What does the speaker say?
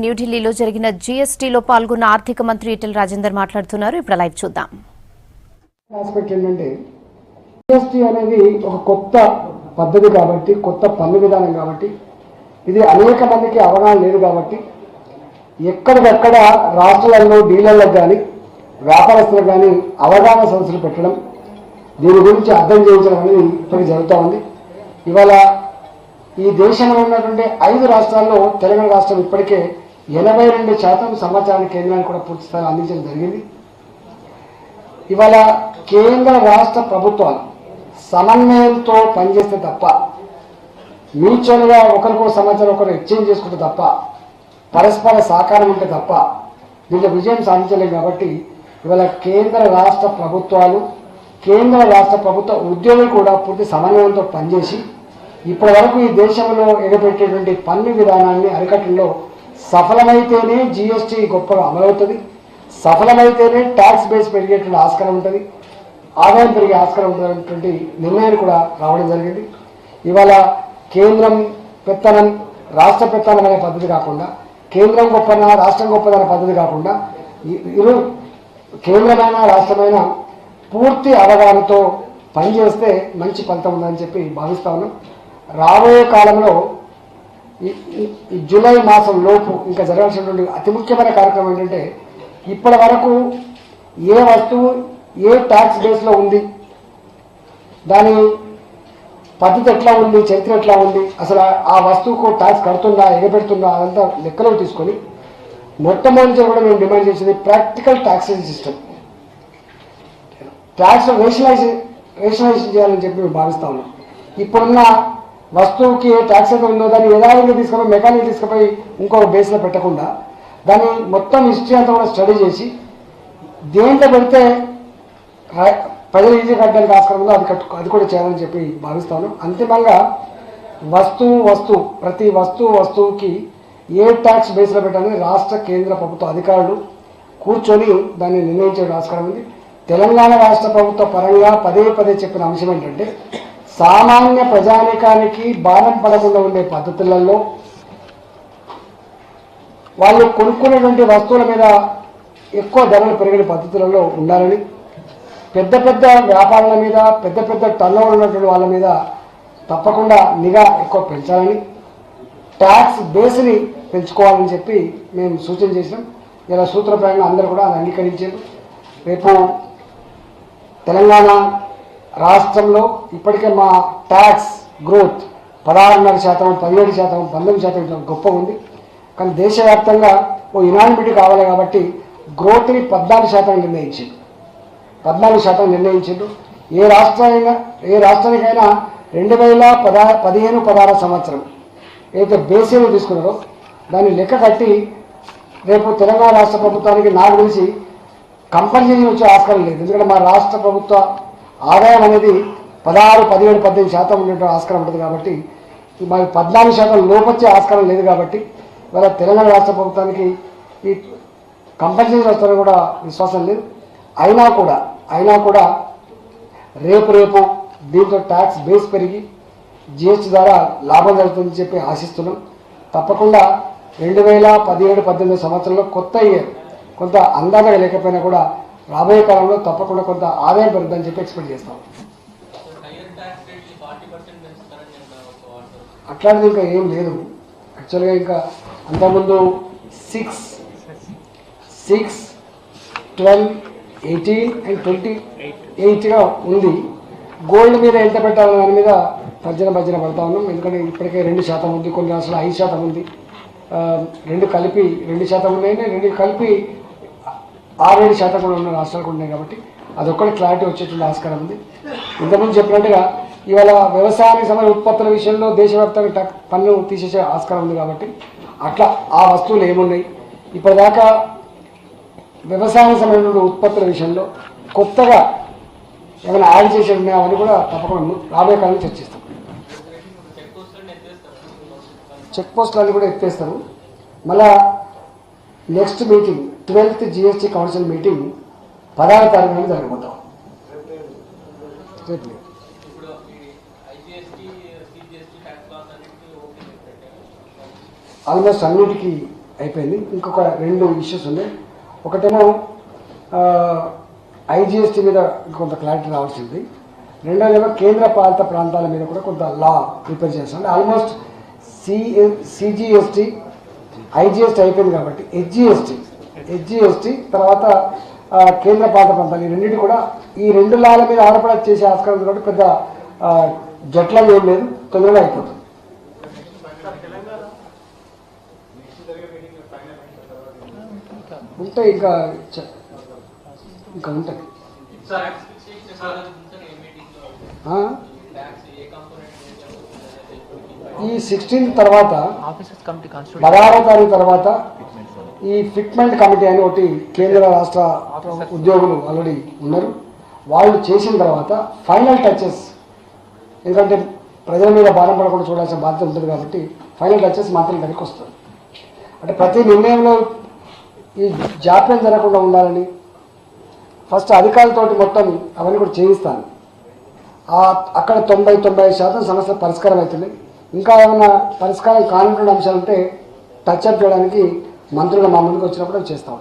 న్యూఢిల్లీలో జరిగిన జీఎస్టీలో పాల్గొన్న ఆర్థిక మంత్రి ఈటెల రాజేందర్ మాట్లాడుతున్నారు. ఇప్పుడు లైవ్ చూద్దాం. ఆస్పెక్ట్ ఏంటంటే జీఎస్టీ అనేది ఒక కొత్త పద్ధతి కాబట్టి, కొత్త పన్ను విధానం కాబట్టి, ఇది అనేక మందికి అవగాహన లేదు కాబట్టి ఎక్కడికక్కడ రాష్ట్రాలలో డీలర్లకు కానీ వ్యాపారస్తులకు కానీ అవగాహన సంస్థలు పెట్టడం, దీని గురించి అర్థం చేయించడం అనేది ఇప్పటికి జరుగుతూ ఉంది. ఇవాళ ఈ దేశంలో ఉన్నటువంటి 5 రాష్ట్రాల్లో తెలంగాణ రాష్ట్రం ఇప్పటికే 82% సమాచారాన్ని కేంద్రానికి కూడా పూర్తి స్థాయిలో అందించడం జరిగింది. ఇవాళ కేంద్ర రాష్ట్ర ప్రభుత్వాలు సమన్వయంతో పనిచేస్తే తప్ప, మ్యూచువల్గా ఒకరికో సమాచారం ఒకరు ఎక్స్చేంజ్ చేసుకుంటే తప్ప, పరస్పర సహకారం ఉంటే తప్ప దీంట్లో విజయం సాధించలేం. కాబట్టి ఇవాళ కేంద్ర రాష్ట్ర ప్రభుత్వాలు, కేంద్ర రాష్ట్ర ప్రభుత్వ ఉద్యోగులు కూడా పూర్తి సమన్వయంతో పనిచేసి ఇప్పటి వరకు ఈ దేశంలో ఎగబెట్టేటువంటి పన్ను విధానాన్ని అరికట్టడంలో సఫలమైతేనే జీఎస్టీ గొప్పగా అమలవుతుంది, సఫలమైతేనే ట్యాక్స్ బేస్ పెరిగేటువంటి ఆస్కారం ఉంటుంది, ఆదాయం పెరిగే ఆస్కారం ఉంటున్నటువంటి నిర్ణయాన్ని కూడా రావడం జరిగింది. ఇవాళ కేంద్రం పెత్తనం రాష్ట్ర పెత్తనం అనే పద్ధతి కాకుండా, కేంద్రం గొప్పన రాష్ట్రం గొప్పదనే పద్ధతి కాకుండా, ఇరు కేంద్రమైన రాష్ట్రమైన పూర్తి అవగాహనతో పనిచేస్తే మంచి ఫలితం ఉందని చెప్పి భావిస్తా ఉన్నాం. రాబోయే కాలంలో ఈ జూలై మాసం లోపు ఇంకా జరగాల్సినటువంటి అతి ముఖ్యమైన కార్యక్రమం ఏంటంటే, ఇప్పటి వరకు ఏ వస్తువు ఏ ట్యాక్స్ బేస్లో ఉంది, దాని పద్ధతి ఎట్లా ఉంది, చరిత్ర ఎట్లా ఉంది, అసలు ఆ వస్తువుకు ట్యాక్స్ కడుతుందా ఎగబెడుతుందా అదంతా లెక్కలో తీసుకొని మొట్టమొదటి కూడా మేము డిమాండ్ చేసేది practical taxation system, tax rationalisation చేయాలని చెప్పి మేము భావిస్తా ఉన్నాం. ఇప్పుడున్న వస్తువుకి ఏ ట్యాక్స్ అయితే ఉందో దాన్ని యథావిధిగా తీసుకుపోయి మెకానిక్ తీసుకుపోయి ఇంకొక బేస్లో పెట్టకుండా దాన్ని మొత్తం హిస్టరీ అంతా కూడా స్టడీ చేసి దేంట్లో పెడితే ప్రజలు ఈజీ కట్టడానికి ఆస్కారం ఉందో అది కూడా చేయాలని చెప్పి భావిస్తాను. అంతిమంగా ప్రతి వస్తువుకి ఏ ట్యాక్స్ బేస్లో పెట్టాలని రాష్ట్ర కేంద్ర ప్రభుత్వ అధికారులు కూర్చొని దాన్ని నిర్ణయించే ఆస్కారం ఉంది. తెలంగాణ రాష్ట్ర ప్రభుత్వ పరంగా పదే చెప్పిన అంశం ఏంటంటే, సామాన్య ప్రజానికానికి భారం పడకుండా ఉండే పద్ధతులలో వాళ్ళు కొనుక్కునేటువంటి వస్తువుల మీద ఎక్కువ ధరలు పెరిగిన పద్ధతులలో ఉండాలని, పెద్ద వ్యాపారాల మీద పెద్ద టర్నోవర్ ఉన్నటువంటి వాళ్ళ మీద తప్పకుండా నిఘా ఎక్కువ పెంచాలని, ట్యాక్స్ బేస్ని పెంచుకోవాలని చెప్పి మేము సూచన చేసినాం. ఇలా సూత్రప్రాయంగా అందరూ కూడా అది అంగీకరించారు. రేపు తెలంగాణ రాష్ట్రంలో ఇప్పటికే మా ట్యాక్స్ గ్రోత్ 16.5%, 17%, 19% గొప్ప ఉంది. కానీ దేశవ్యాప్తంగా ఓ యునానిమిటీ కావాలి కాబట్టి గ్రోత్ని 14% నిర్ణయించింది. 14% నిర్ణయించిండు. ఏ రాష్ట్రానికైనా 2015-16 సంవత్సరం ఏదైతే బేసిన్ తీసుకున్నారో దాన్ని లెక్క కట్టి రేపు తెలంగాణ రాష్ట్ర ప్రభుత్వానికి నాకు తెలిసి కంపల్సరీ వచ్చే ఆస్కారం లేదు. ఎందుకంటే మా రాష్ట్ర ప్రభుత్వ ఆదాయం అనేది 16, 17, 18% ఉండేటువంటి ఆస్కారం ఉంటుంది. కాబట్టి మాకు 14% లోపొచ్చే ఆస్కారం లేదు. కాబట్టి ఇవాళ తెలంగాణ రాష్ట్ర ప్రభుత్వానికి ఈ కంపల్సరీ వస్తారని కూడా విశ్వాసం లేదు. అయినా కూడా రేపు దీంతో ట్యాక్స్ బేస్ పెరిగి జిఎస్టీ ద్వారా లాభం జరుగుతుందని చెప్పి ఆశిస్తున్నాం. తప్పకుండా 2017-18 సంవత్సరంలో కొత్త ఇయర్ కొంత అందాజగా లేకపోయినా కూడా రాబోయే కాలంలో తప్పకుండా కొంత ఆదాయం పెరుగుతుందని చెప్పి ఎక్స్పెక్ట్ చేస్తాం. అట్లాంటిది ఇంకా ఏం లేదు. యాక్చువల్గా ఇంకా అంతకుముందు 6, 12, 18 and 28గా ఉంది. గోల్డ్ మీద ఎంత పెట్టాలనే దాని మీద తర్జన పడతా ఉన్నాం. ఎందుకంటే ఇప్పటికే 2% ఉంది, కొన్ని రాష్ట్రాలు 5% ఉంది. రెండు కలిపి 2% ఉన్నాయి, 2 కలిపి 6-7% కూడా ఉన్న రాష్ట్రాలు కూడా ఉన్నాయి. కాబట్టి అదొక్కటి క్లారిటీ వచ్చేటువంటి ఆస్కారం ఉంది. ఇంతకుముందు చెప్పినట్టుగా ఇవాళ వ్యవసాయానికి సంబంధించిన ఉత్పత్తుల విషయంలో దేశవ్యాప్తంగా పన్ను తీసేసే ఆస్కారం ఉంది. కాబట్టి అట్లా ఆ వస్తువులు ఏమున్నాయి, ఇప్పటిదాకా వ్యవసాయానికి సంబంధించిన ఉత్పత్తుల విషయంలో కొత్తగా ఏమైనా యాడ్ చేసి ఉన్నాయో అవన్నీ కూడా తప్పకుండా రాబోయే కాలంలో చర్చిస్తాం. చెక్ పోస్టులు అన్నీ కూడా ఎత్తేస్తారు. మళ్ళా next meeting 12th GST council meeting 16వ తారీఖున జరగబోతాం. ఆల్మోస్ట్ అన్నిటికీ అయిపోయింది. ఇంకొక 2 ఇష్యూస్ ఉన్నాయి. ఒకటేమో ఐజీఎస్టీ మీద కొంత క్లారిటీ రావాల్సింది. రెండోదేమో కేంద్ర పాలిత ప్రాంతాల మీద కూడా కొంత లా ప్రిపేర్ చేస్తాం. అంటే ఆల్మోస్ట్ సిజిఎస్టీ ఐజీఎస్టీ అయిపోయింది కాబట్టి హెచ్జిఎస్టీ తర్వాత కేంద్ర పాలిత ప్రాంతాలు ఈ రెండింటి కూడా ఈ 2 లాల మీద ఆధారపడి చేసే ఆస్కారం ఉంది కాబట్టి పెద్ద జట్లం ఏం లేదు, తొందరగా అయిపోతుంది. ఉంటాయి ఇంకా ఉంటాయి. ఈ 16 తర్వాత 16వ తారీఖు తర్వాత ఈ ఫిట్మెంట్ కమిటీ అని ఒకటి కేంద్ర రాష్ట్ర ఉద్యోగులు ఆల్రెడీ ఉన్నారు. వాళ్ళు చేసిన తర్వాత ఫైనల్ టచెస్, ఎందుకంటే ప్రజల మీద భారం పడకుండా చూడాల్సిన బాధ్యత ఉంటుంది కాబట్టి ఫైనల్ టచెస్ మాత్రం దగ్గరికి వస్తుంది. అంటే ప్రతి నిర్ణయంలో ఈ జాప్యం జరగకుండా ఉండాలని ఫస్ట్ అధికారులతోటి మొత్తం అవన్నీ కూడా చేయిస్తాను. అక్కడ 90-95% సమస్యలు పరిష్కారం అవుతున్నాయి. ఇంకా ఏమైనా పరిష్కారం కానిటువంటి అంశాలు ఉంటే టచ్అప్ చేయడానికి మంత్రులు మా ముందుకు వచ్చినప్పుడు చేస్తాము.